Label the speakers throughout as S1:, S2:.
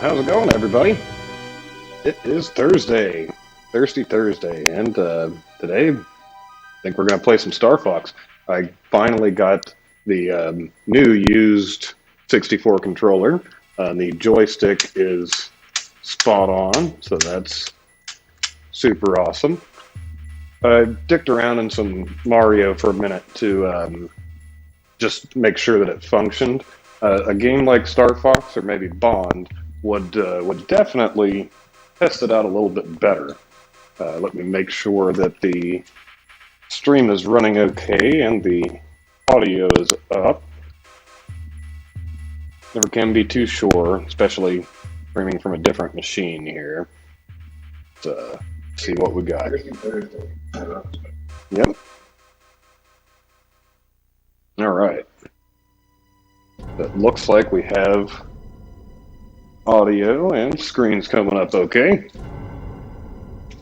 S1: How's it going, everybody? It is Thursday, Thirsty Thursday, and today I think we're going to play some Star Fox. I finally got the new used 64 controller. The joystick is spot on, so that's super awesome. I dicked around in some Mario for a minute to just make sure that it functioned. A game like Star Fox or maybe Bond would definitely test it out a little bit better. Let me make sure that the stream is running okay and the audio is up. Never can be too sure, especially streaming from a different machine here. Let's see what we got. Yep. All right. It looks like we have audio and screens coming up okay.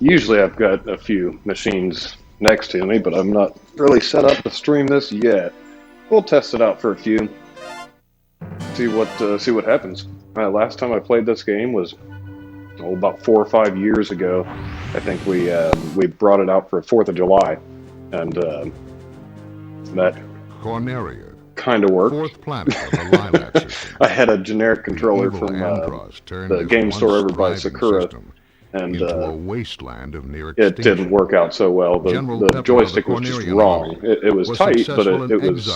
S1: Usually I've got a few machines next to me, but I'm not really set up to stream this yet. We'll test it out for a few. See what happens. Last time I played this game was about 4 or 5 years ago. I think we brought it out for 4th of July, and that kind of worked.
S2: Fourth planet of the Lilac system.
S1: I had a generic controller from the game store over by Sakura, and
S2: a wasteland of near
S1: it didn't work out so well. The joystick was just wrong. It was tight, but it was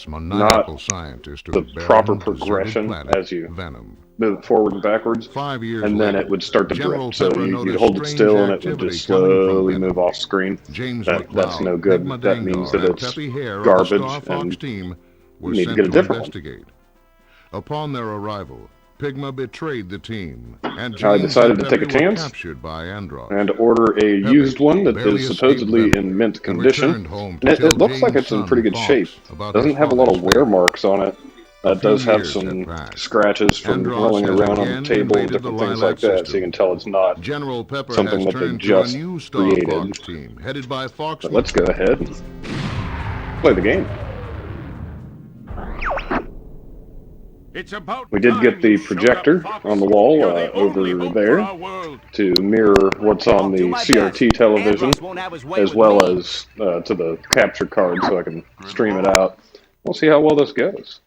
S1: not the proper progression as you move forward and backwards, and then it would start to drift. So you'd hold it still and it would just slowly move off screen. That's no good. That means that it's garbage and you need to get a different one.
S2: Upon their arrival, Pigma betrayed the team, and
S1: I decided to take a chance and order a used one that is supposedly in mint condition. And it looks like it's in pretty good shape. It doesn't have a lot of wear marks on it. It does have some scratches from rolling around on the table and different things like that, so you can tell it's not something that they just created. But let's go ahead and play the game. We did get the projector on the wall over there to mirror what's on the CRT television, as well as to the capture card so I can stream it out. We'll see how well this goes.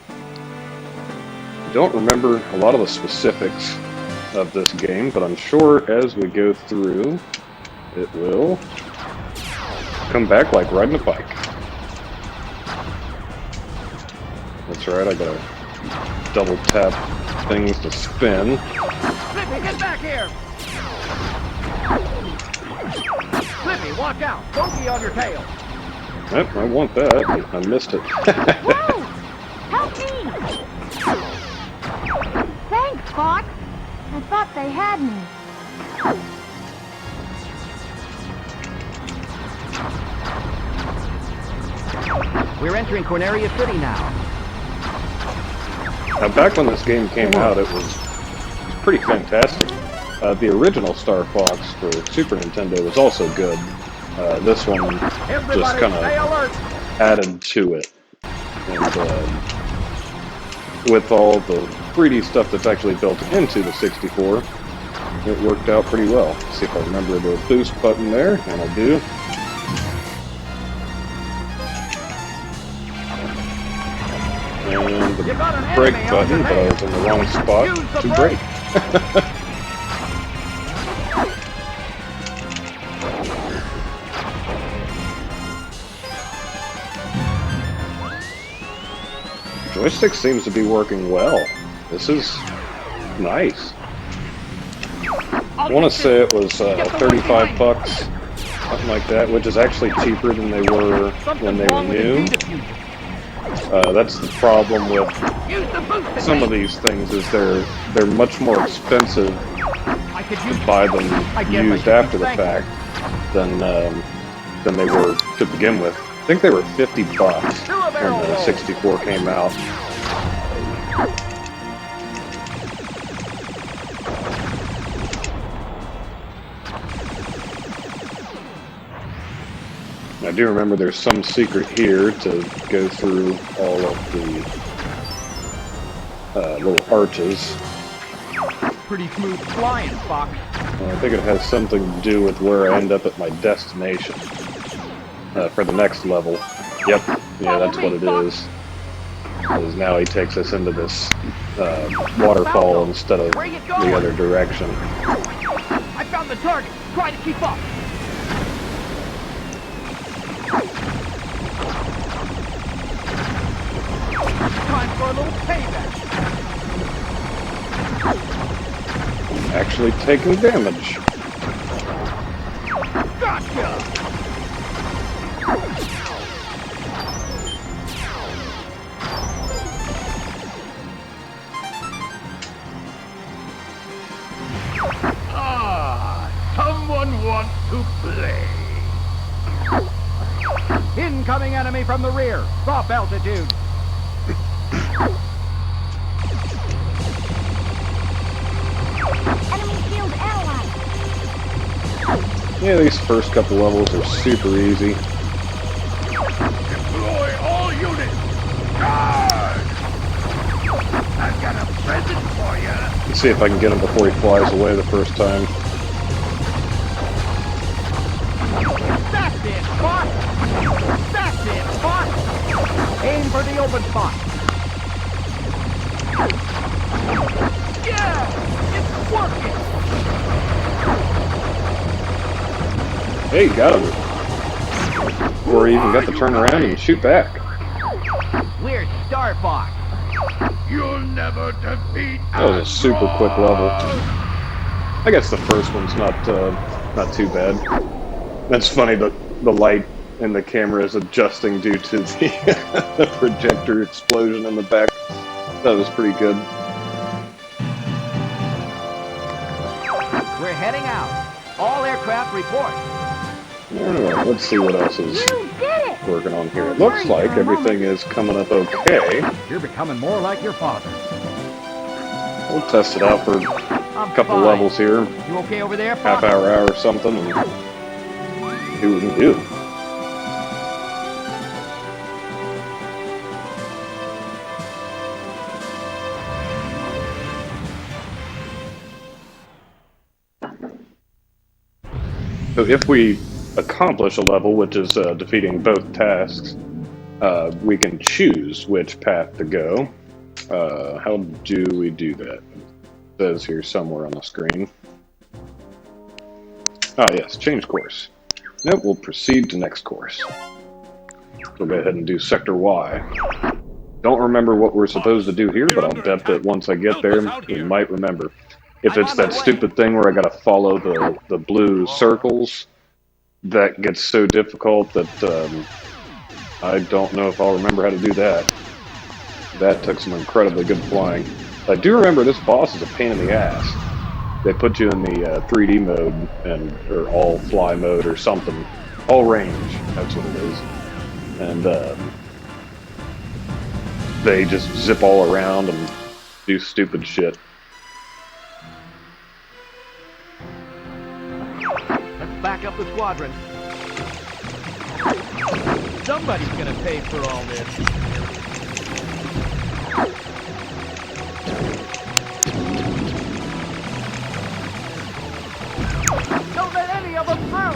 S1: I don't remember a lot of the specifics of this game, but I'm sure as we go through, it will come back like riding a bike. That's right, I gotta double tap things to spin.
S3: Flippy, get back here! Flippy, watch out! Don't be on your tail!
S1: Yep, I want that. I missed it.
S4: Whoa! Help me! Thanks, Fox. I thought they had me.
S3: We're entering Corneria City now.
S1: Now, back when this game came out, it was pretty fantastic. The original Star Fox for Super Nintendo was also good. This one just kind of added to it. And with all the 3D stuff that's actually built into the 64, it worked out pretty well. Let's see if I remember the boost button there, and I do. And the brake button, but I was in the wrong spot to brake. Joystick seems to be working well. This is nice. I want to say it was 35 bucks, something like that, which is actually cheaper than they were when they were new. That's the problem with some of these things, is they're much more expensive to buy them used after the fact than they were to begin with. I think they were 50 bucks when the 64 came out. I do remember there's some secret here to go through all of the little arches.
S3: Pretty smooth flying, Fox.
S1: I think it has something to do with where I end up at my destination for the next level. Yep, yeah, that's what it is. Because now he takes us into this waterfall instead of the other direction.
S3: I found the target. Try to keep up. Time for a little payback.
S1: Actually taking damage.
S3: Gotcha! Someone wants to play. Incoming enemy from the rear. Drop altitude.
S4: Enemy shield analyzed.
S1: Yeah, these first couple levels are super easy.
S3: Deploy all units. Charge! I've got a present for you.
S1: Let's see if I can get him before he flies away the first time.
S3: That's it, Spot! That's it, Spot! Aim for the open spot. Yeah! It's working!
S1: Hey, got him. Or he even got to turn around and shoot back.
S3: We're Star Fox. You'll never defeat
S1: That was a super quick level. I guess the first one's not too bad. That's funny, the light in the camera is adjusting due to the projector explosion in the back. That was pretty good.
S3: We're heading out. All aircraft report.
S1: Alright, let's see what else is
S4: You did it!
S1: working on here. It looks like everything is coming up okay.
S3: You're becoming more like your father.
S1: We'll test it out for
S3: I'm
S1: a couple
S3: fine.
S1: levels here.
S3: You okay over there,
S1: Half
S3: Fox?
S1: hour or something, and see what we can do. So if we accomplish a level, which is defeating both tasks, we can choose which path to go. How do we do that? It says here somewhere on the screen. Ah, yes, change course. Nope, we'll proceed to next course. We'll go ahead and do Sector Y. Don't remember what we're supposed to do here, but I'll bet that once I get there, we might remember. If it's that stupid thing where I gotta follow the blue circles, that gets so difficult that I don't know if I'll remember how to do that. That took some incredibly good flying. I do remember this boss is a pain in the ass. They put you in the 3D mode, or all fly mode or something. All range, that's what it is. And they just zip all around and do stupid shit.
S3: Let's back up the squadron. Somebody's gonna pay for all this. Don't let any of them through!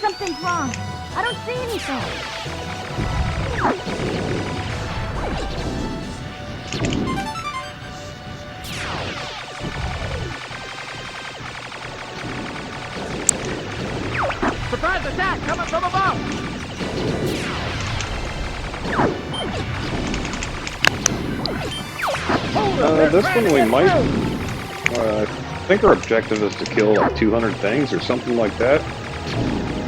S4: Something's wrong. I don't see anything.
S3: Surprise attack coming from above!
S1: This one we might... I think our objective is to kill like 200 things or something like that.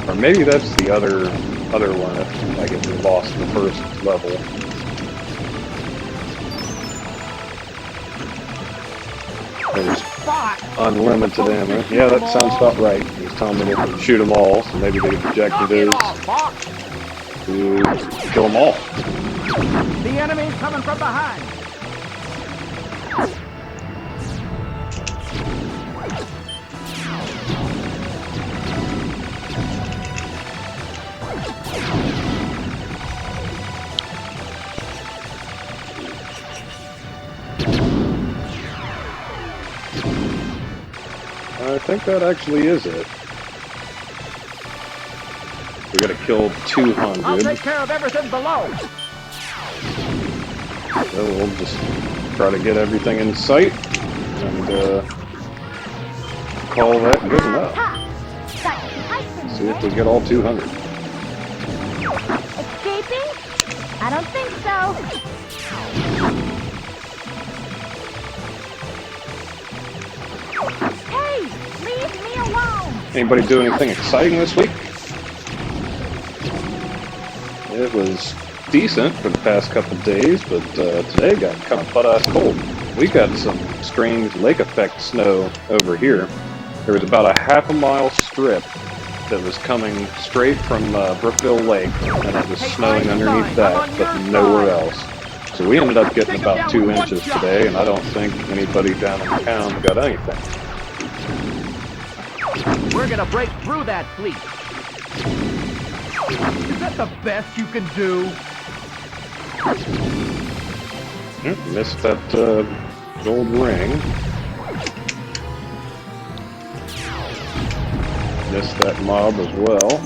S1: Or maybe that's the other one if I get lost in the first level. There's unlimited ammo. Yeah, that sounds about right. He's telling me to shoot them all, so maybe the objective is to kill them all.
S3: The enemy's coming from behind!
S1: think that actually is it. We gotta kill 200.
S3: I'll take care of everything below.
S1: So we'll just try to get everything in sight and call that good enough. See if we get all 200.
S4: Escaping? I don't think so. Hey, leave me alone.
S1: Anybody do anything exciting this week? It was decent for the past couple days, but today got kind of butt-ass cold. We got some strange lake effect snow over here. There was about a half-a-mile strip that was coming straight from Brookville Lake, and it was snowing underneath that, but nowhere else. So we ended up getting about 2 inches today, and I don't think anybody down in town got anything.
S3: We're gonna break through that fleet. Is that the best you can do?
S1: Missed that gold ring. Missed that mob as well.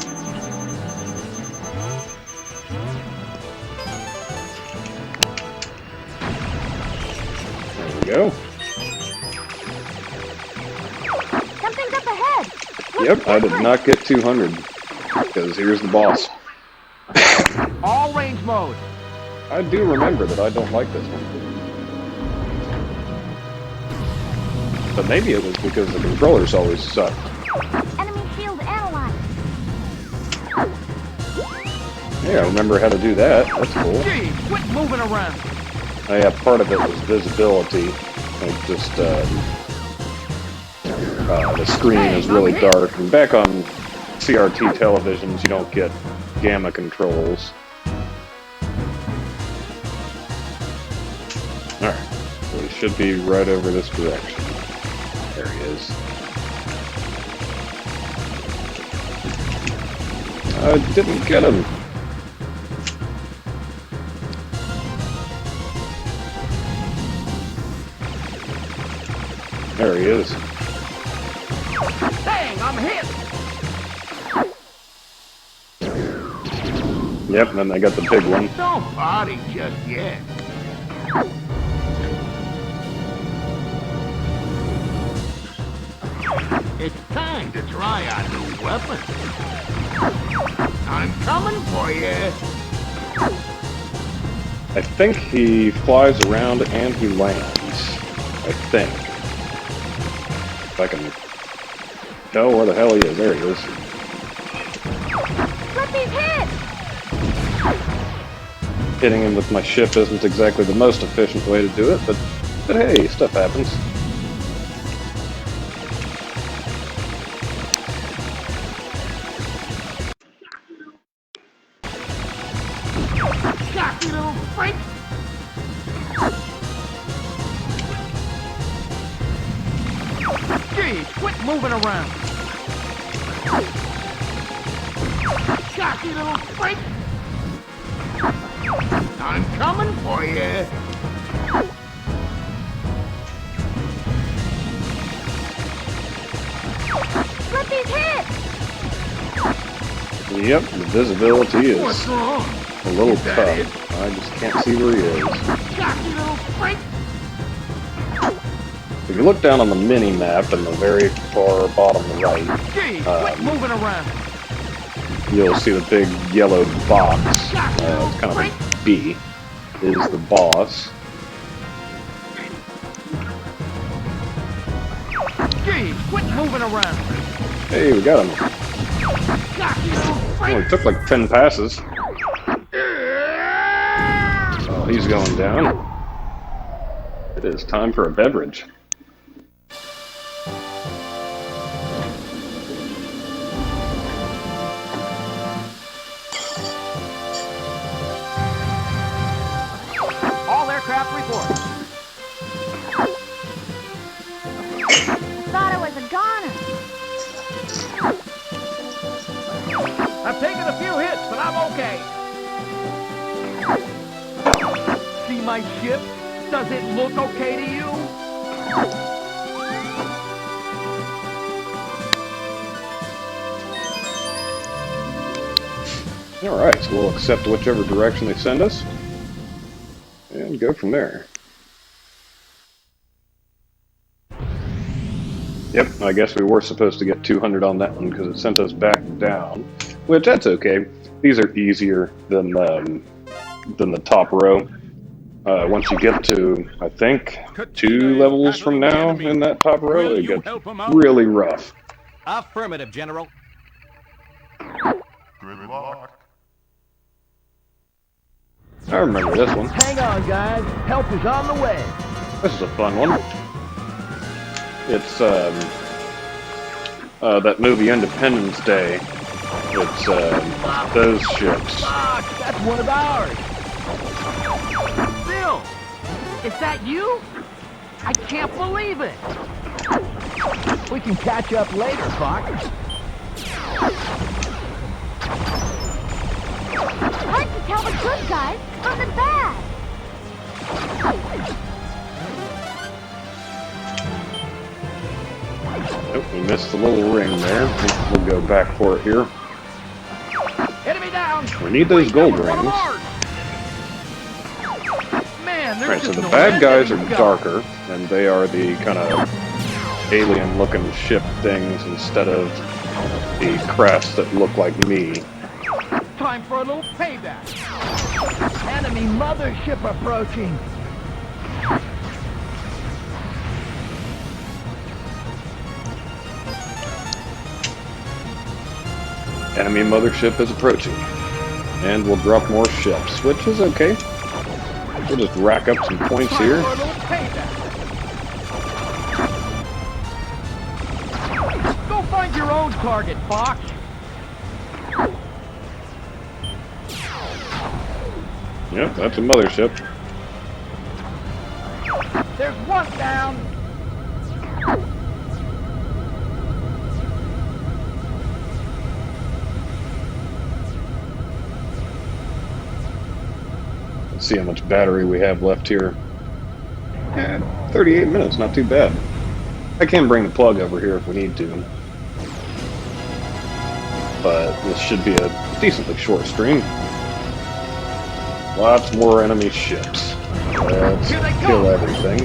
S1: There we go.
S4: Something's up ahead.
S1: Yep, I did not get 200, because here's the boss.
S3: All range mode.
S1: I do remember that I don't like this one. But maybe it was because the controllers always suck.
S4: Enemy shield analyzed.
S1: Yeah, I remember how to do that. That's cool.
S3: Gee, quit moving around.
S1: Oh, yeah, part of it was visibility. Like just, the screen is really dark. And back on CRT televisions, you don't get gamma controls. Alright, so he should be right over this direction. There he is. I didn't get him. There he is.
S3: Dang, I'm hit.
S1: Yep, and then they got the big one.
S3: Don't body just yet. It's time to try our new weapon. I'm coming for you.
S1: I think he flies around and he lands. I think. If I can tell where the hell he is. There he is.
S4: Let me hit.
S1: Hitting him with my ship isn't exactly the most efficient way to do it, but hey, stuff happens.
S3: Cocky little freak. Gee, quit moving around. Cocky little freak. I'm coming for you.
S4: Let me hit.
S1: Yep, the visibility
S3: What's
S1: is
S3: wrong?
S1: a little
S3: Is that
S1: tough. I just can't see where he is.
S3: Cocky little freak.
S1: If you look down on the mini-map in the very far bottom right,
S3: Gee, quit moving around.
S1: you'll see the big yellow box. It's kind of a B. Is the boss.
S3: Gee, quit moving around.
S1: Hey, we got him.
S3: Cocky little freak.
S1: Only took like 10 passes. Oh, he's going down. It is time for a beverage.
S3: All aircraft report.
S4: Thought I was a goner.
S3: I've taken a few hits, but I'm okay. See my ship? Does it look okay to you?
S1: Alright, so we'll accept whichever direction they send us and go from there. Yep, I guess we were supposed to get 200 on that one because it sent us back down, which that's okay. These are easier than the top row. Once you get to, I think, 2 levels from now in that top row, it gets really rough.
S3: Affirmative, General.
S5: Good luck.
S1: I remember this one.
S3: Hang on, guys. Help is on the way.
S1: This is a fun one. It's that movie Independence Day. It's those ships.
S3: Fuck, that's one of ours. Bill, is that you? I can't believe it. We can catch up later, Fox.
S4: Hard to tell the good guys from the bad.
S1: Nope, we missed the little ring there. We'll go back for it here.
S3: Enemy down.
S1: We need those gold rings.
S3: Man,
S1: Alright, so the bad guys are darker, and they are the kind of alien-looking ship things instead of the crafts that look like me.
S3: Time for a little payback. Enemy mothership approaching.
S1: Enemy mothership is approaching. And we'll drop more ships, which is okay. We'll just rack up some points here.
S3: Time for a little payback. Go find your own target, Fox.
S1: Yep, that's a mothership.
S3: There's one down.
S1: Let's see how much battery we have left here. 38 minutes, not too bad. I can bring the plug over here if we need to. But this should be a decently short stream. Lots more enemy ships. Let's kill everything.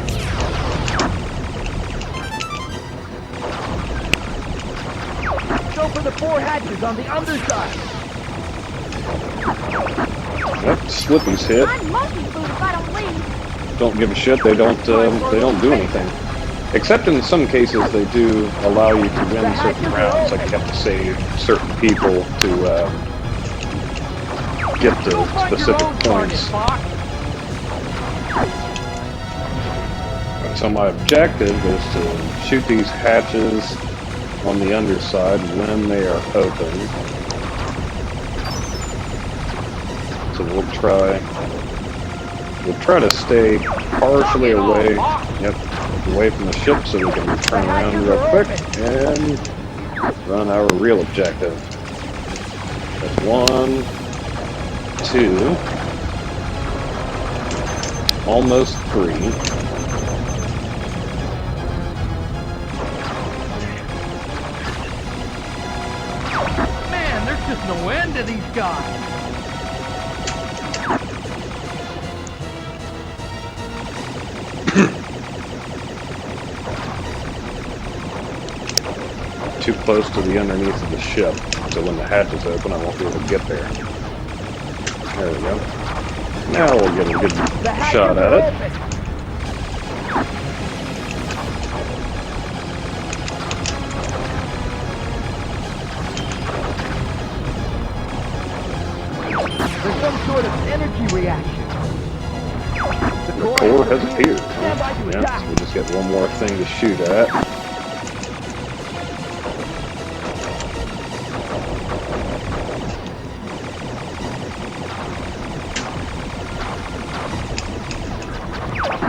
S3: Go for the 4 hatches on the underside.
S1: Yep, Slippy's hit.
S4: I'm monkey food if I don't leave.
S1: Don't give a shit. They don't do anything. Except in some cases, they do allow you to win certain rounds. Like you have to save certain people to get to specific points. So my objective is to shoot these hatches on the underside when they are open. So we'll try to stay partially away, away from the ship so we can turn around real quick and run our real objective. That's 1, 2, almost 3.
S3: Man, there's just no end to these guys.
S1: Too close to the underneath of the ship, so when the hatch is open, I won't be able to get there. There we go. Now we'll get a good shot at it.
S3: There's some sort of energy reaction.
S1: The core has appeared. Huh? Yeah, so we just got one more thing to shoot at.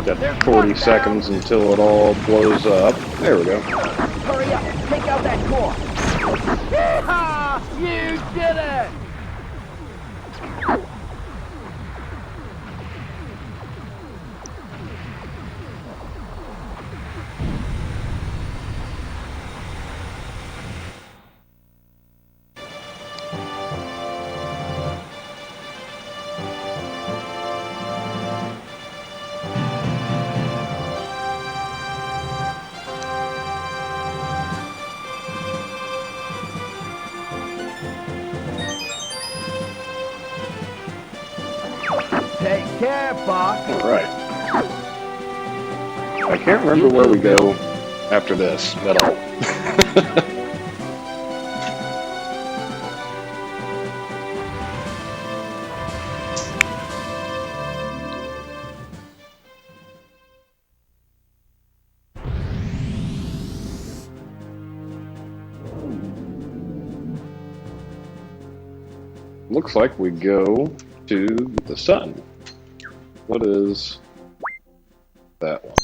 S1: Got 40 seconds until it all blows up. There we go.
S3: Hurry up, take out that core. Yeehaw! You did it! Take care, Fox.
S1: All right. I can't remember where we go after this at all. Looks like we go to the sun. What is that one?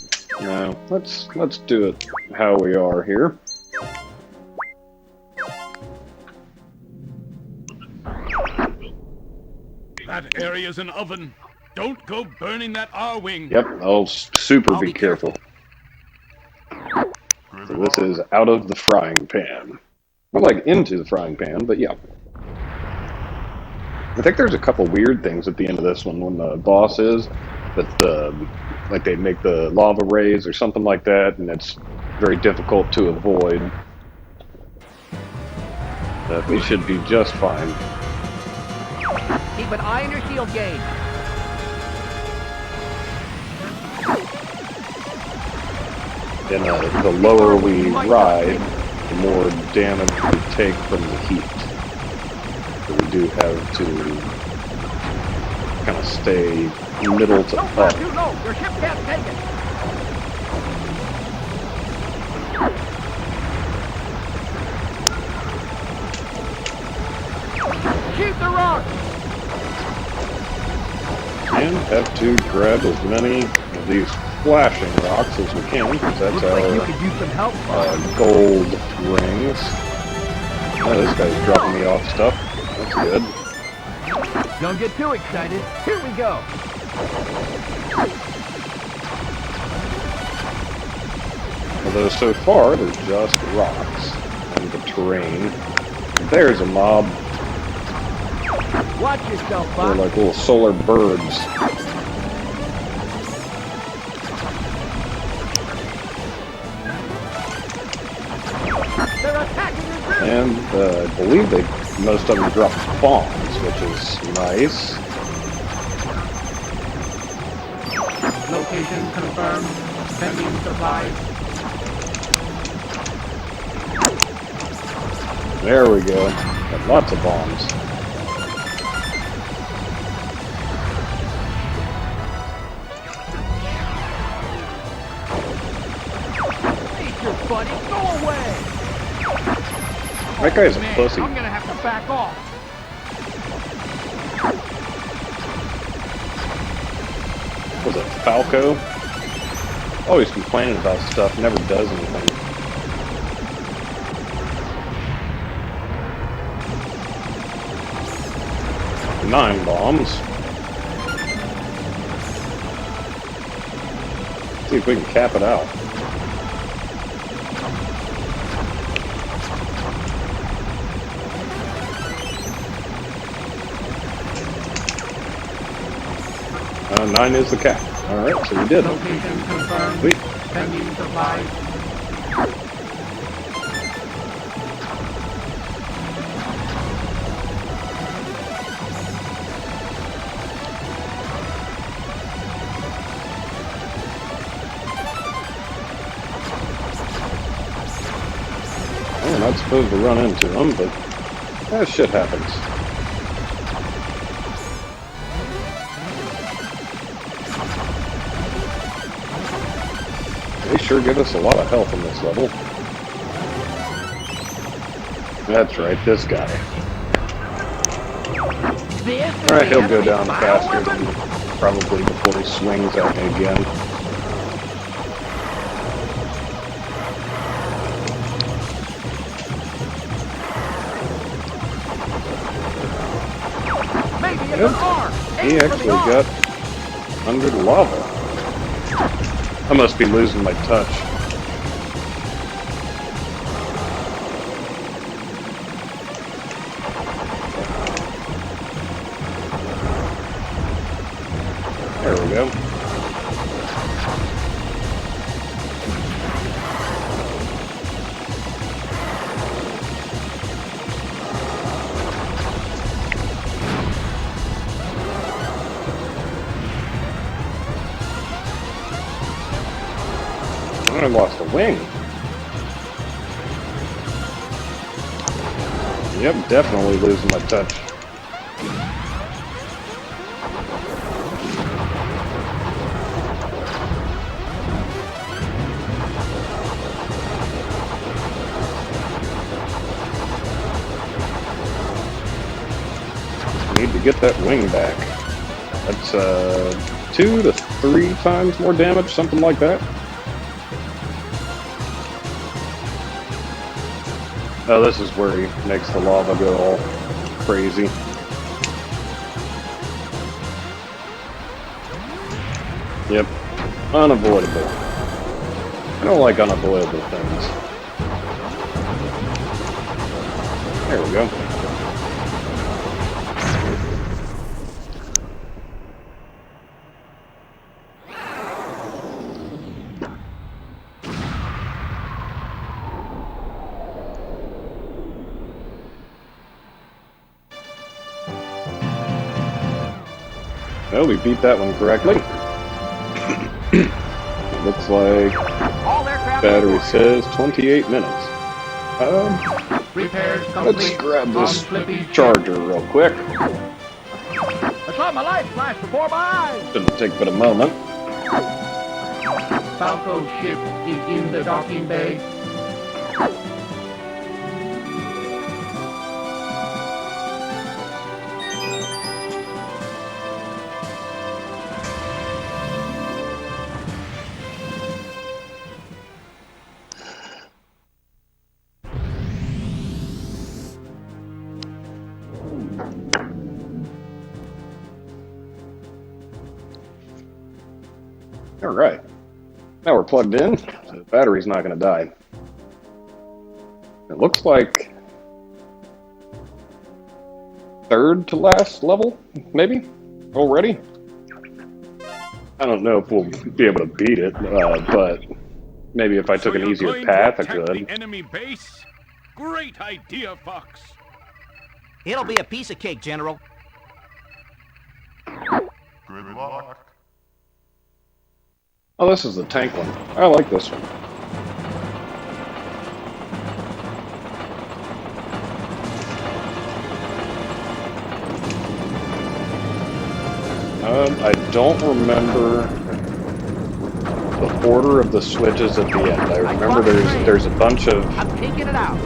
S1: No, let's do it how we are here.
S5: That area's an oven. Don't go burning that R-wing.
S1: Yep, I'll super be careful. So this is out of the frying pan. Not like into the frying pan, but yeah. I think there's a couple weird things at the end of this one when the boss is that like they make the lava rays or something like that, and it's very difficult to avoid. But we should be just fine.
S3: Keep an eye on your shield gauge.
S1: And the lower we ride, the more damage we take from the heat. So we do have to kind of stay middle to
S3: Don't fly
S1: up.
S3: too low. Your ship can't take it. Shoot the rock.
S1: And have to grab as many of these flashing rocks as we can, because that's
S3: Looks like you
S1: our
S3: could use some help.
S1: gold rings. Oh, this guy's dropping me off stuff. That's good.
S3: Don't get too excited. Here we go.
S1: Although so far, they're just rocks and the terrain. There's a mob.
S3: Watch yourself,
S1: They're
S3: Fox.
S1: like little solar birds.
S3: They're attacking your group.
S1: And I believe most of them drop bombs, which is nice.
S5: Location confirmed. Sending supplies.
S1: There we go. Got lots of bombs.
S3: Eat your buddy. Go away.
S1: That guy's a
S3: Man,
S1: pussy.
S3: I'm gonna have to back off.
S1: Was it Falco? Always complaining about stuff, never does anything. Nine bombs. See if we can cap it out. Nine is the cap. Alright, so we did.
S5: Location confirmed.
S1: Sweet.
S5: Sending supplies.
S1: We're not supposed to run into them, but that shit happens. They sure give us a lot of health in this level. That's right, this guy. Alright, he'll go down faster than probably before he swings at me again.
S3: Maybe it's
S1: Yep.
S3: an R.
S1: He actually got under the lava. I must be losing my touch. There we go. I lost a wing. Yep, definitely losing my touch. Need to get that wing back. That's 2 to 3 times more damage, something like that. Oh, this is where he makes the lava go all crazy. Yep, unavoidable. I don't like unavoidable things. There we go. Well, we beat that one correctly. Looks like
S3: All aircraft
S1: battery
S3: aboard.
S1: says 28 minutes.
S3: Repairs
S1: Let's
S3: complete.
S1: grab this
S3: On Flippy's
S1: charger real quick.
S3: I saw my light flash before my eyes.
S1: Shouldn't take but a moment.
S3: Falco ship is in the docking bay.
S1: Alright. Now we're plugged in. The battery's not going to die. It looks like third to last level, maybe? Already? I don't know if we'll be able to beat it, but maybe if I took an
S5: you're
S1: easier
S5: going
S1: path,
S5: to
S1: I
S5: attack
S1: could.
S5: the enemy base? Great idea, Fox.
S6: It'll be a piece of cake, General.
S7: Good luck.
S1: Oh, this is the tank one. I like this one. I don't remember the order of the switches at the end. I remember there's a bunch of
S3: I'm taking it out.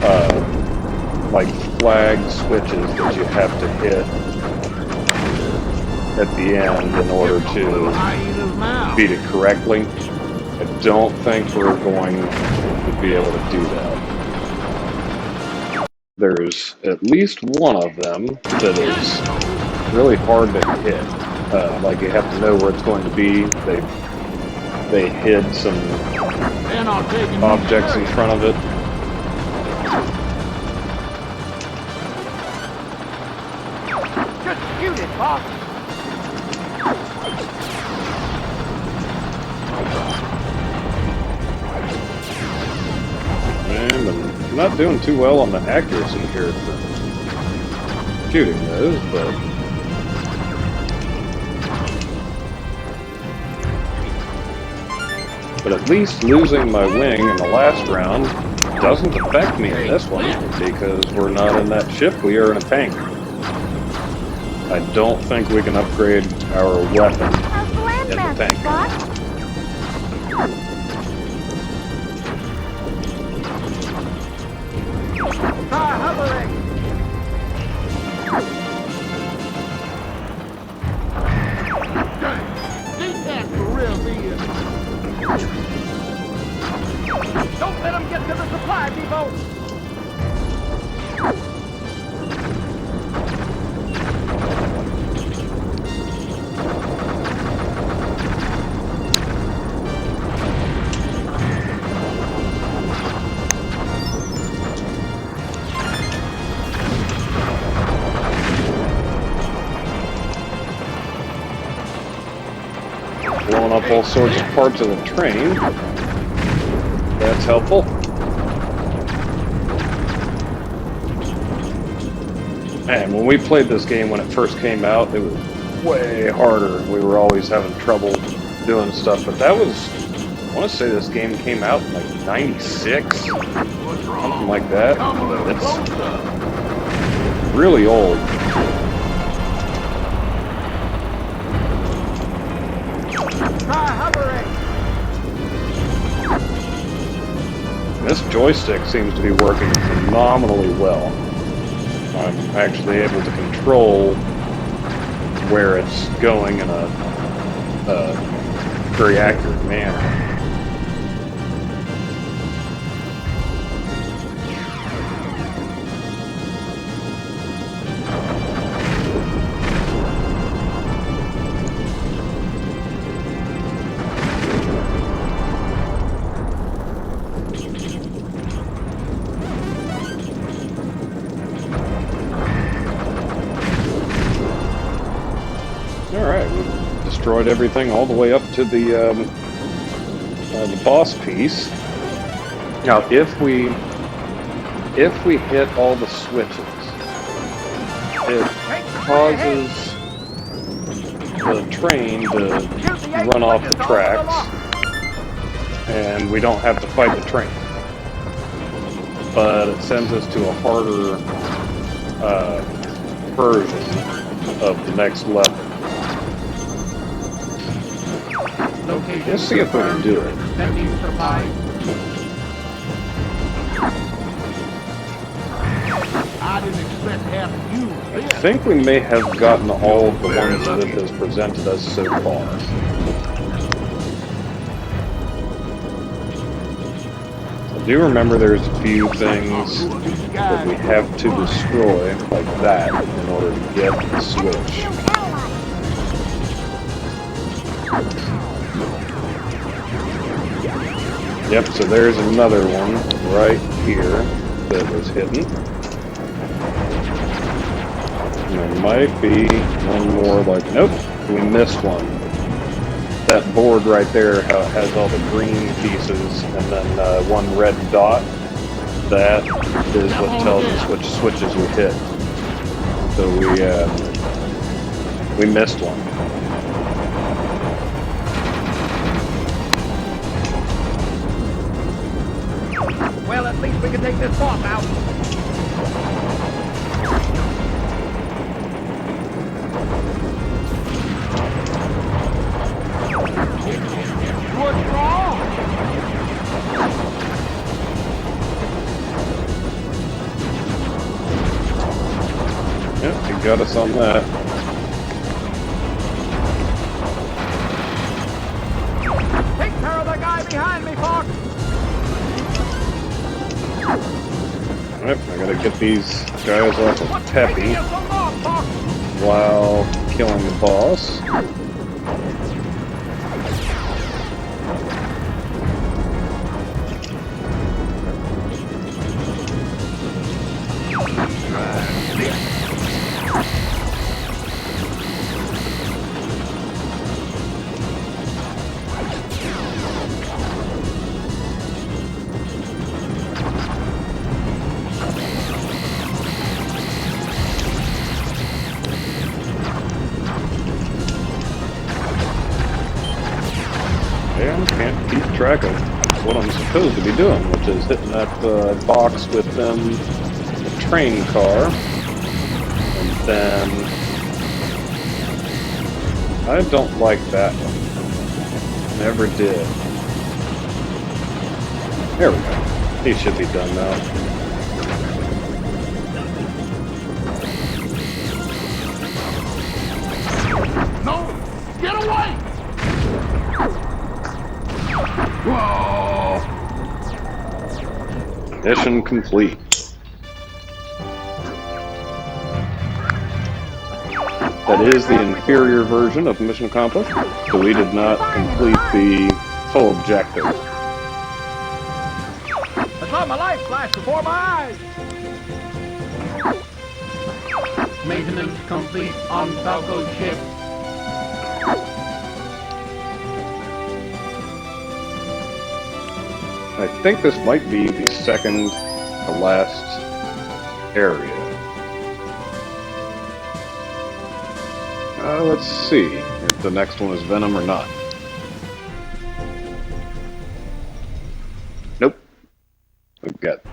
S1: like flag switches that you have to hit at the end in order to beat it correctly. I don't think we're going to be able to do that. There's at least one of them that is really hard to hit. Like you have to know where it's going to be. They hid some objects in front of it.
S3: Just shoot it, Fox.
S1: And I'm not doing too well on the accuracy here for shooting those, but at least losing my wing in the last round doesn't affect me in this one because we're not in that ship, we are in a tank. I don't think we can upgrade our weapon
S4: How's the
S1: in the
S4: landmass,
S1: tank.
S4: Spot?
S3: Car hovering. Defense for real, dear. Don't let them get to the supply depot.
S1: Blowing up all sorts of parts of the train. That's helpful. Man, when we played this game when it first came out, it was way harder. We were always having trouble doing stuff, but that was want to say this game came out in like '96, something like that. It's really old. This joystick seems to be working phenomenally well. I'm actually able to control where it's going in a very accurate manner. Alright, we've destroyed everything all the way up to the boss piece. Now, if we hit all the switches, it causes the train to run off the tracks, and we don't have to fight the train. But it sends us to a harder version of the next level. Let's see if we can do it.
S3: I didn't expect half of you.
S1: I think we may have gotten all of the ones that it has presented us so far. I do remember there's a few things that we have to destroy, like that, in order to get the switch. Yep, so there's another one right here that was hidden. And there might be one more like, nope, we missed one. That board right there has all the green pieces and then one red dot. That is what tells us which switches we hit. So we missed one.
S3: Well, at least we can take this boss out. What's wrong?
S1: Yep, you got us on that.
S3: Take care of the guy behind me, Fox.
S1: Alright, I gotta get these guys off of Peppy while killing the boss. I can't keep track of what I'm supposed to be doing, which is hitting that box within the train car, and then I don't like that one. Never did. There we go. He should be done now.
S3: No! Get away! Whoa!
S1: Mission complete. That is the inferior version of mission accomplished, so we did not complete the full objective.
S3: I saw my life flash before my eyes! Maintenance complete on Falco's ship.
S1: I think this might be the second to last area. Let's see if the next one is Venom or not.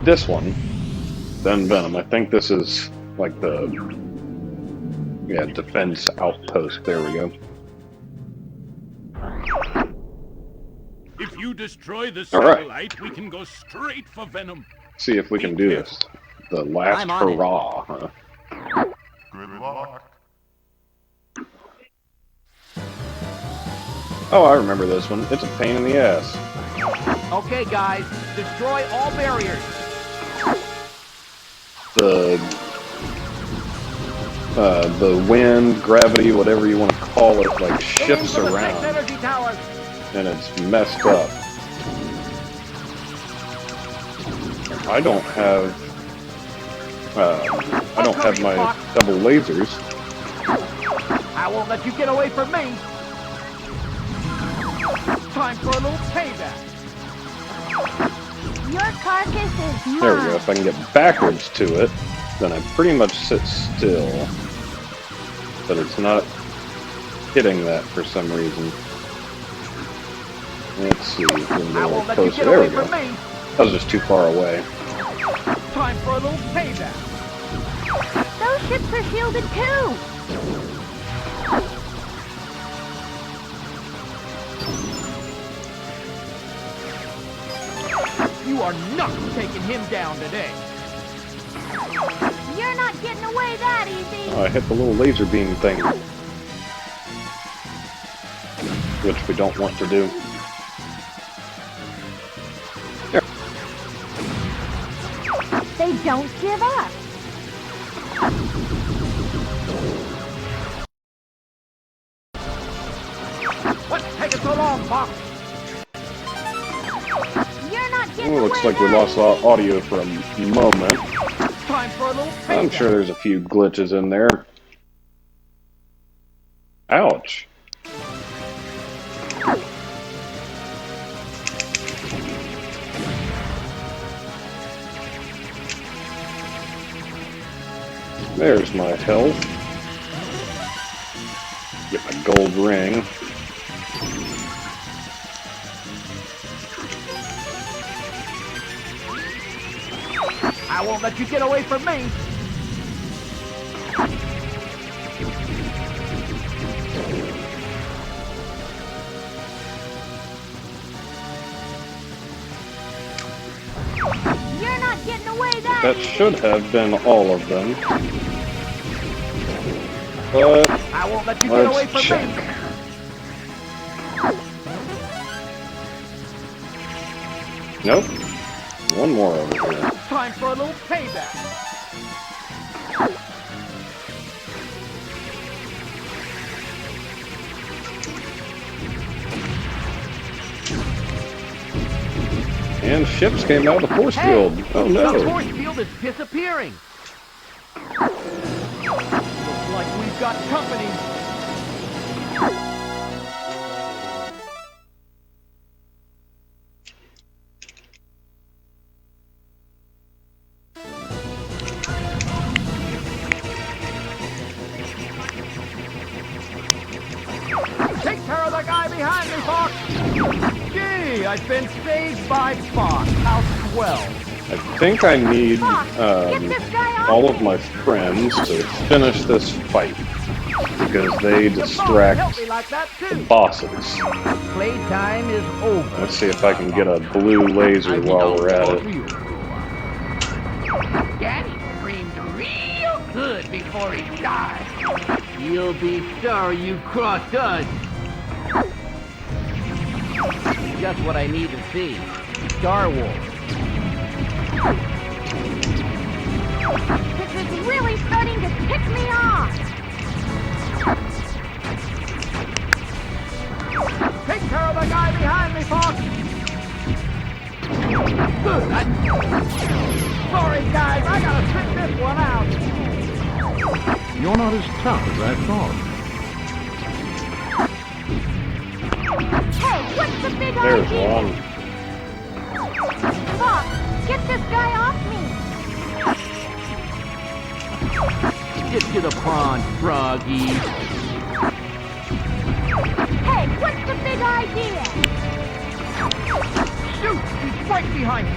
S1: this one, then Venom. I think this is like the defense outpost. There we go.
S5: If you destroy the
S1: All right.
S5: satellite, we can go straight for Venom.
S1: See if we can do this. The last
S6: I'm on it.
S1: hurrah. Huh?
S7: Good luck.
S1: Oh, I remember this one. It's a pain in the ass.
S3: Okay, guys, destroy all barriers.
S1: The wind, gravity, whatever you want to call it, like shifts
S3: Aim for the
S1: around,
S3: six energy towers.
S1: and it's messed up. I don't have my double lasers.
S3: I won't let you get away from me. Time for a little payback.
S4: Your carcass is mine.
S1: There we go. If I can get backwards to it, then I pretty much sit still. But it's not hitting that for some reason. Let's see.
S3: I won't let you
S1: Closer.
S3: get
S1: There
S3: away
S1: we go.
S3: from me.
S1: That was just too far away.
S3: Time for a little payback.
S4: Those ships are shielded too.
S3: You are not taking him down today.
S4: You're not getting away that easy.
S1: Oh, I hit the little laser beam thing. Which we don't want to do. There.
S4: They don't give up.
S3: What's taking so long, Fox?
S4: You're not getting
S1: Oh,
S4: away
S1: looks like we
S4: that
S1: lost
S4: easy.
S1: audio for a moment.
S3: Time for a little payback.
S1: I'm sure there's a few glitches in there. Ouch. There's my health. Get my gold ring.
S3: I won't let you get away from me.
S4: You're not getting away that
S1: That
S4: easy.
S1: should have been all of them. But
S3: I won't let you get away
S1: let's
S3: from
S1: check.
S3: me.
S1: Nope. One more over here.
S3: Time for a little payback.
S1: And ships came out of the force
S3: Hey,
S1: field. Oh
S3: the
S1: no.
S3: force field is disappearing. Looks like we've got company. Take care of the guy behind me, Fox! Gee, I've been saved by Fox. How swell.
S1: I think I need
S4: Fox, get this guy off
S1: all of
S4: me.
S1: my friends to finish this fight. Because they
S3: The Fox
S1: distract
S3: helped me like that,
S1: the
S3: too.
S1: bosses.
S3: Playtime is over.
S1: Let's see if I can get a blue laser while we're at it.
S3: Daddy screamed real good before he died. You'll be sorry you crossed us. Just what I need to see. Star Wars.
S4: This is really starting to tick me off.
S3: Take care of the guy behind me, Fox. Good. Sorry, guys. I gotta sit this one out.
S2: You're not as tough as I thought.
S4: Hey, what's the big
S1: There's
S4: idea?
S1: one.
S4: Fox, get this guy off me.
S3: Get to the pond, Froggy.
S4: Hey, what's the big idea?
S3: Shoot! He's right behind me.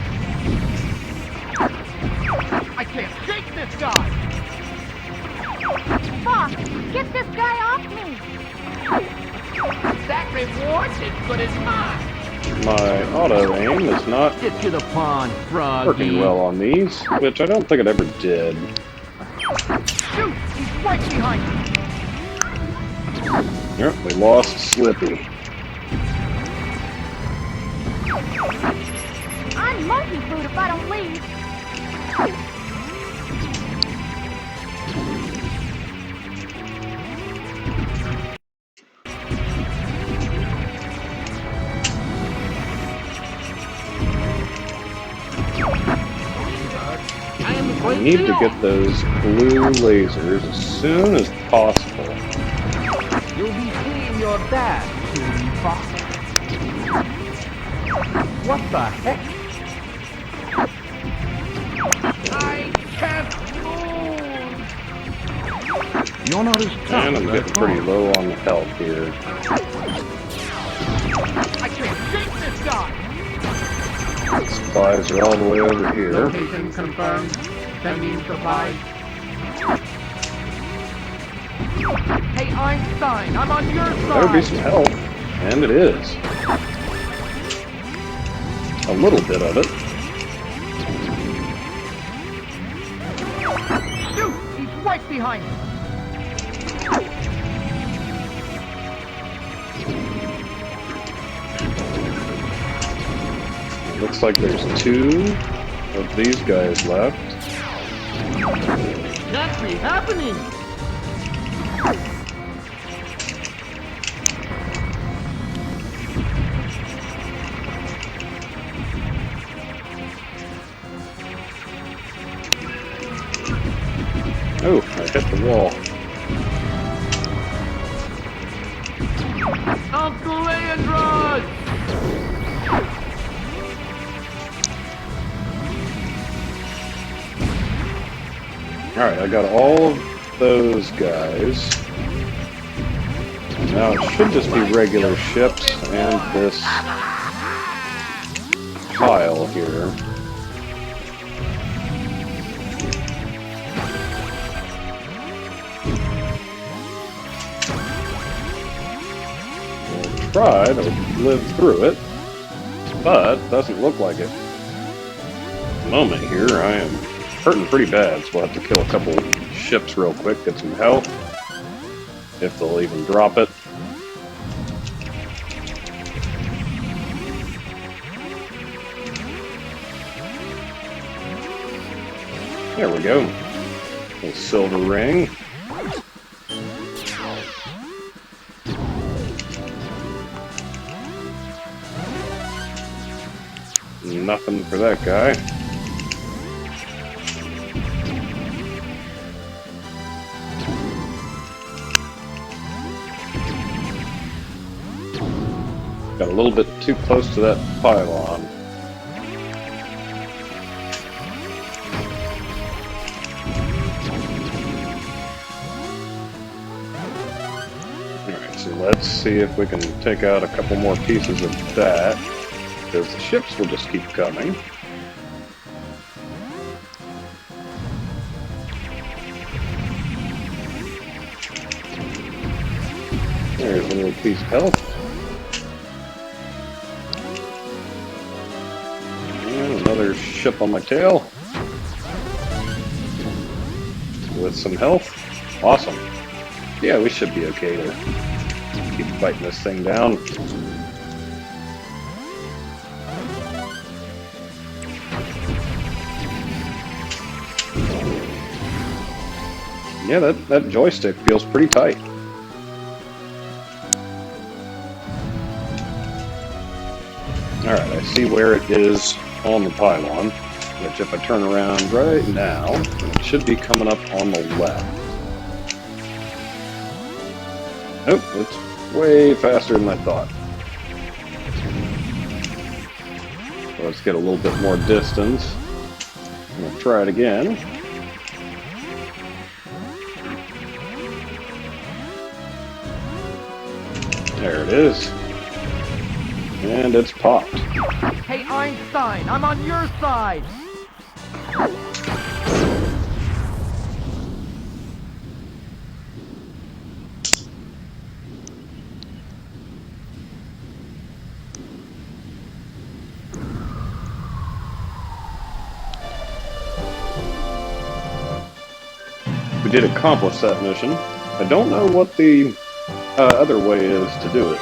S3: I can't shake this guy!
S4: Fox, get this guy off me!
S3: That reward's as good as mine!
S1: My auto aim is not
S3: Get to the pond, Froggy!
S1: working well on these, which I don't think it ever did.
S3: Shoot! He's right behind you!
S1: Yep, we lost Slippy.
S4: I'm monkey food if I don't leave.
S1: I need to get those blue lasers as soon as possible.
S3: You'll be seeing your dad soon, Fox. What the heck? I can't move! You're not as tough
S1: And I'm
S3: as I
S1: getting pretty
S3: thought.
S1: low on the health here.
S3: I can't shake this guy!
S1: Supplies are all the way over here.
S3: Location confirmed. Sending supplies. Hey Einstein, I'm on your
S1: There'll be some
S3: side!
S1: help. And it is. A little bit of it.
S3: Shoot! He's right behind me!
S1: Looks like there's 2 of these guys left.
S3: That's me happening!
S1: Oh, I hit the wall.
S3: Uncle Leandrod!
S1: Alright, I got all of those guys. Now it should just be regular ships and this pile here. We'll try to live through it, but doesn't look like it. At the moment here, I am hurting pretty bad, so we'll have to kill a couple ships real quick, get some health, if they'll even drop it. There we go. A silver ring. Nothing for that guy. Got a little bit too close to that pylon. Alright, so let's see if we can take out a couple more pieces of that, because the ships will just keep coming. There's a little piece of health. Another ship on my tail with some health. Awesome. Yeah, we should be okay to keep fighting this thing down. Yeah, that joystick feels pretty tight. Alright, I see where it is on the pylon, which if I turn around right now, it should be coming up on the left. Nope, it's way faster than I thought. So let's get a little bit more distance. I'm going to try it again. There it is. And it's popped.
S3: Hey Einstein, I'm on your side!
S1: did accomplish that mission. I don't know what the other way is to do it.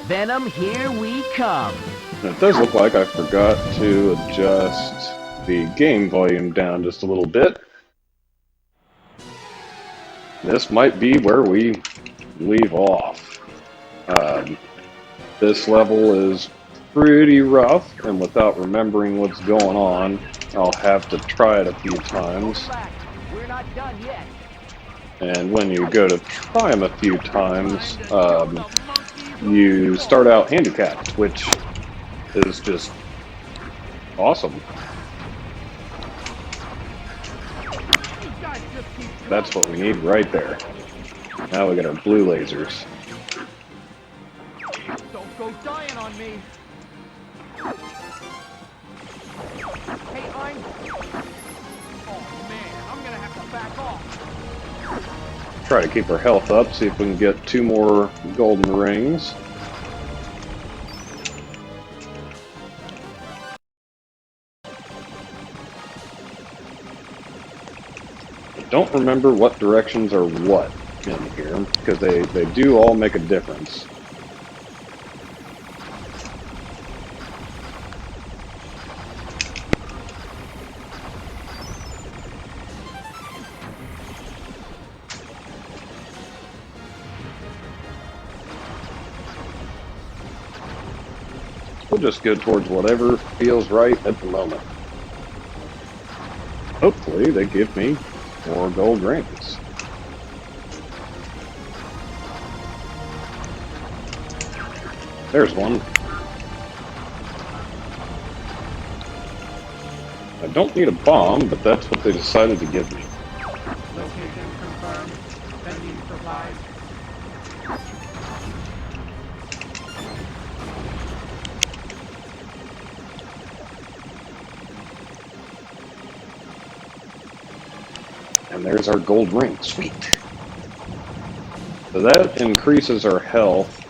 S3: Venom, here we come.
S1: And it does look like I forgot to adjust the game volume down just a little bit. This might be where we leave off. This level is pretty rough, and without remembering what's going on, I'll have to try it a few times.
S3: We're not done yet.
S1: And when you go to try them a few times, you start out handicapped, which is just awesome. That's what we need right there. Now we got our blue lasers.
S3: Don't go dying on me. Hey, oh man, I'm gonna have to back off.
S1: Try to keep our health up, see if we can get 2 more golden rings. I don't remember what directions are what in here, because they do all make a difference. We'll just go towards whatever feels right at the moment. Hopefully they give me more gold rings. There's one. I don't need a bomb, but that's what they decided to give me.
S3: Location confirmed. Sending supplies.
S1: And there's our gold ring. Sweet. So that increases our health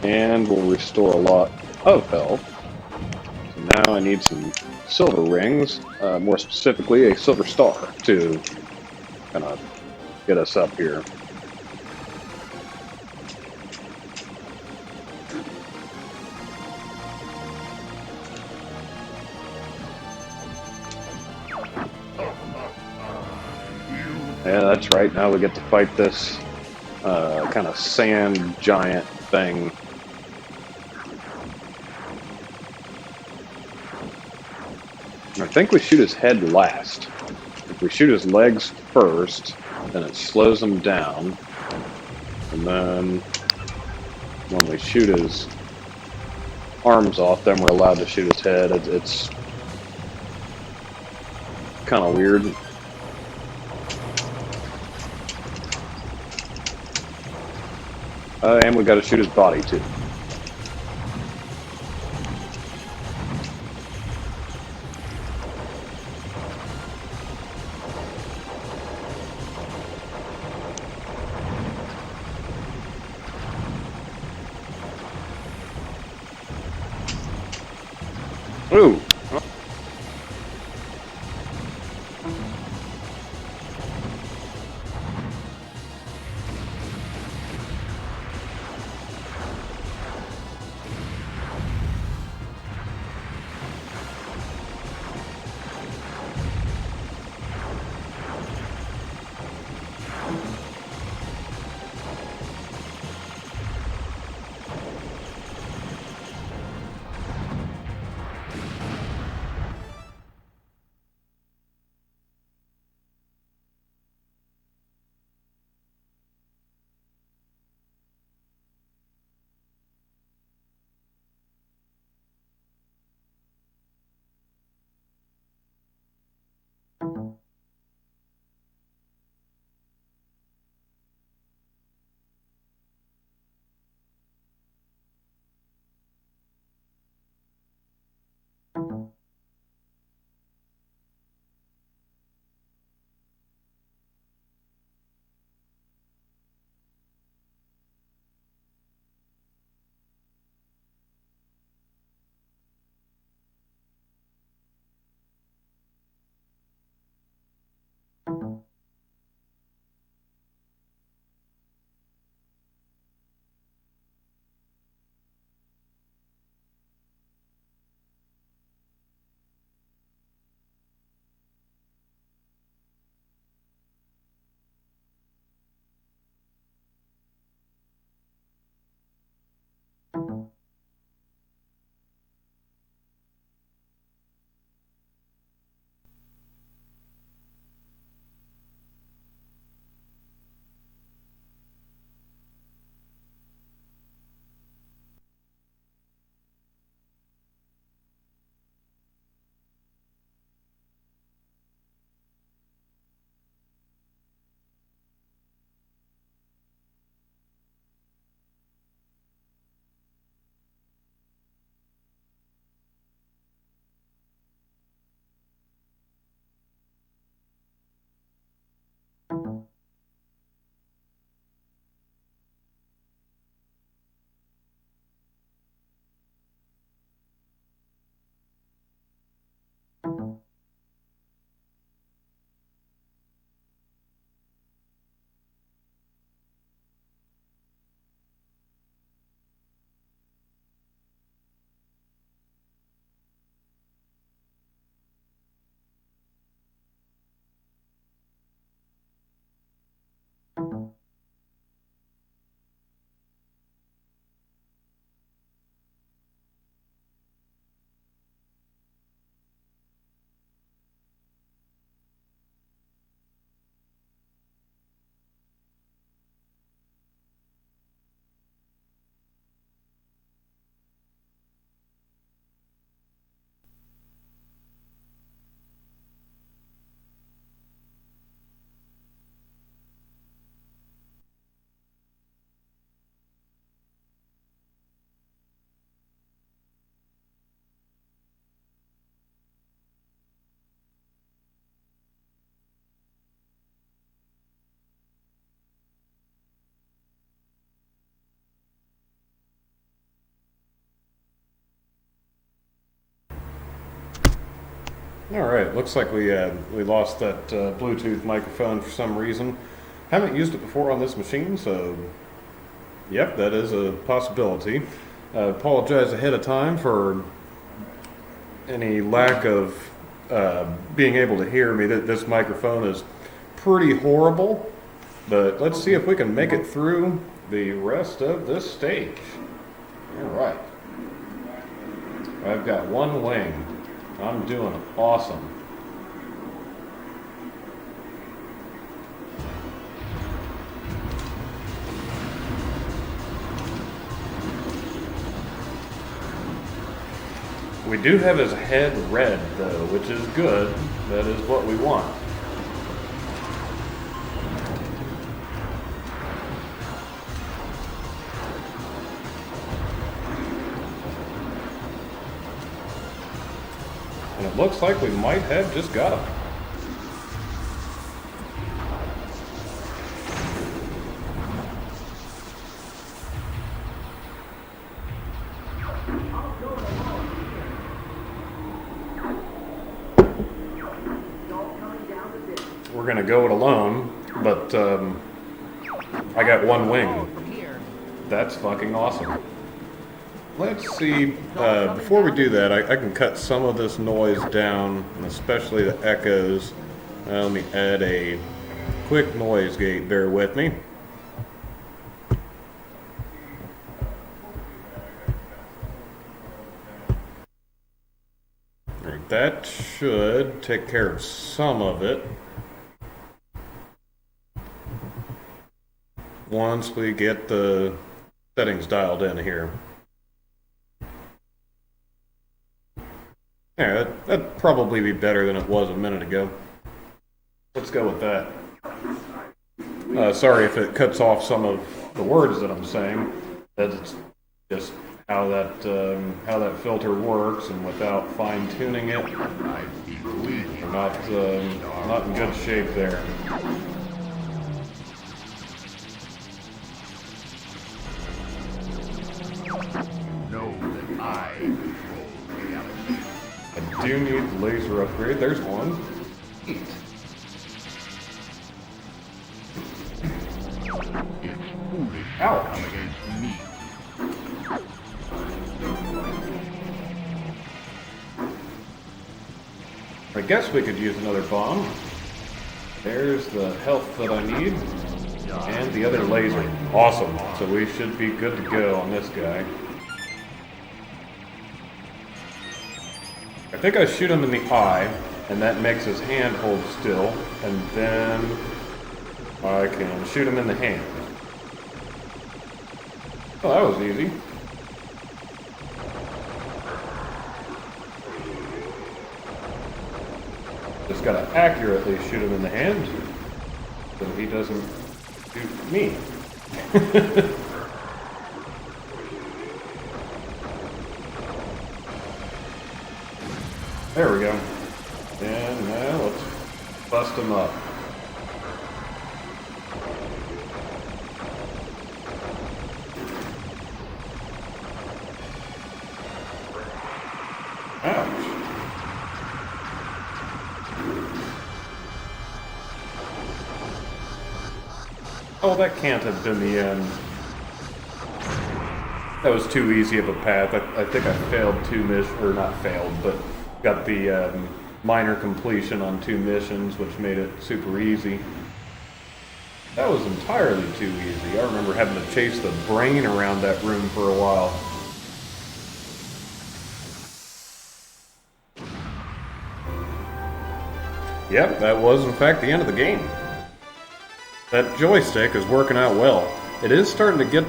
S1: and will restore a lot of health. So now I need some silver rings, more specifically a silver star to kind of get us up here. Yeah, that's right. Now we get to fight this kind of sand giant thing. I think we shoot his head last. If we shoot his legs first, then it slows him down. And then when we shoot his arms off, then we're allowed to shoot his head. It's kind of weird. And we got to shoot his body too. Ooh. Alright, looks like we lost that Bluetooth microphone for some reason. Haven't used it before on this machine, so yep, that is a possibility. Apologize ahead of time for any lack of being able to hear me. This microphone is pretty horrible, but let's see if we can make it through the rest of this stage. Alright. I've got one wing. I'm doing awesome. We do have his head red, though, which is good. That is what we want. And it looks like we might have just got him. We're gonna go it alone, but I got one wing. That's fucking awesome. Let's see, before we do that, I can cut some of this noise down, especially the echoes. Let me add a quick noise gate, bear with me. Alright, that should take care of some of it. Once we get the settings dialed in here. Yeah, that'd probably be better than it was a minute ago. Let's go with that. Sorry if it cuts off some of the words that I'm saying. That's just how that filter works, and without fine-tuning it, we're not in good shape there. I do need the laser upgrade. There's one. Ouch. I guess we could use another bomb. There's the health that I need. And the other laser. Awesome. So we should be good to go on this guy. I think I shoot him in the eye, and that makes his hand hold still, and then I can shoot him in the hand. Oh, that was easy. Just gotta accurately shoot him in the hand, so he doesn't shoot me. There we go. And now let's bust him up. Ouch. Oh, that can't have been the end. That was too easy of a path. I think I failed two missions, or not failed, but got the minor completion on 2 missions, which made it super easy. That was entirely too easy. I remember having to chase the brain around that room for a while. Yep, that was in fact the end of the game. That joystick is working out well. It is starting to get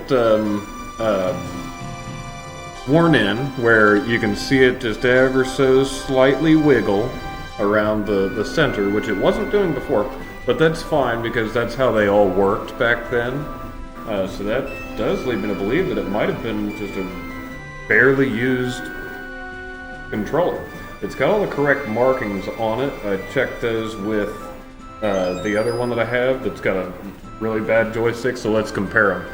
S1: worn in, where you can see it just ever so slightly wiggle around the center, which it wasn't doing before, but that's fine because that's how they all worked back then. So that does lead me to believe that it might have been just a barely used controller. It's got all the correct markings on it. I checked those with the other one that I have that's got a really bad joystick, so let's compare them.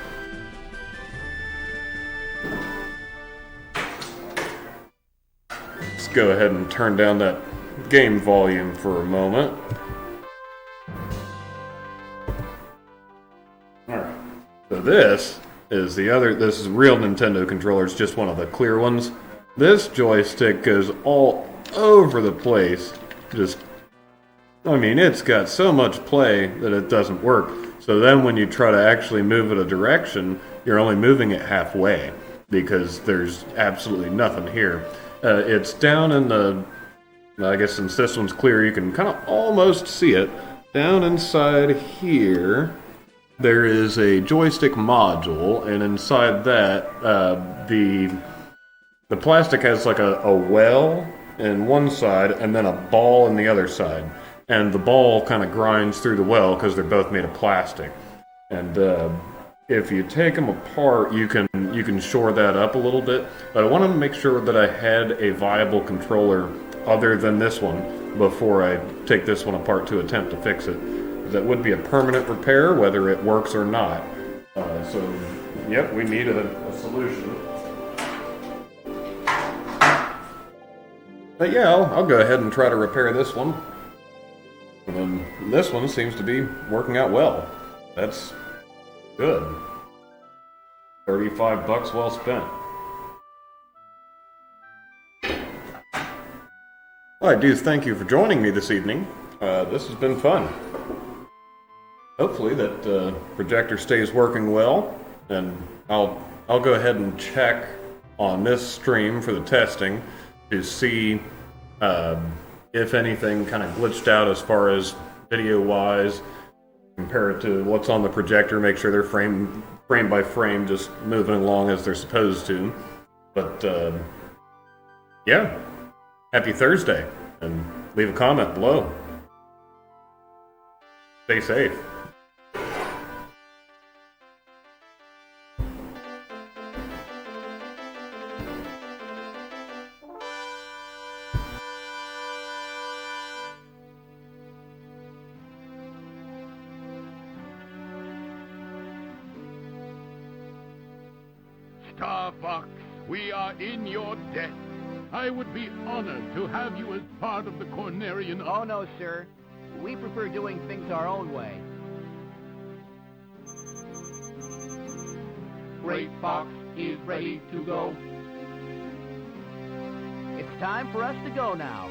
S1: Go ahead and turn down that
S8: game volume for a moment. Alright, so this is this is real Nintendo controller, it's just one of the clear ones. This joystick goes all over the place. I mean, it's got so much play that it doesn't work. So then when you try to actually move it a direction, you're only moving it halfway because there's absolutely nothing here. It's down in the, I guess since this one's clear, you can kind of almost see it. Down inside here, there is a joystick module, and inside that, the plastic has like a well in one side and then a ball in the other side. And the ball kind of grinds through the well because they're both made of plastic. And if you take them apart, you can shore that up a little bit. But I wanted to make sure that I had a viable controller other than this one before I take this one apart to attempt to fix it. That would be a permanent repair, whether it works or not. So, yep, we need a solution. But yeah, I'll go ahead and try to repair this one. And this one seems to be working out well. That's good. 35 bucks well spent. Well, I do thank you for joining me this evening. This has been fun. Hopefully that projector stays working well, and I'll go ahead and check on this stream for the testing to see if anything kind of glitched out as far as video-wise, compare it to what's on the projector, make sure they're frame by frame, just moving along as they're supposed to. But, yeah. Happy Thursday, and leave a comment below. Stay safe.
S5: Star Fox, we are in your debt. I would be honored to have you as part of the Cornerian...
S3: Oh, no, sir. We prefer doing things our own way.
S5: Great Fox is ready to go.
S3: It's time for us to go now.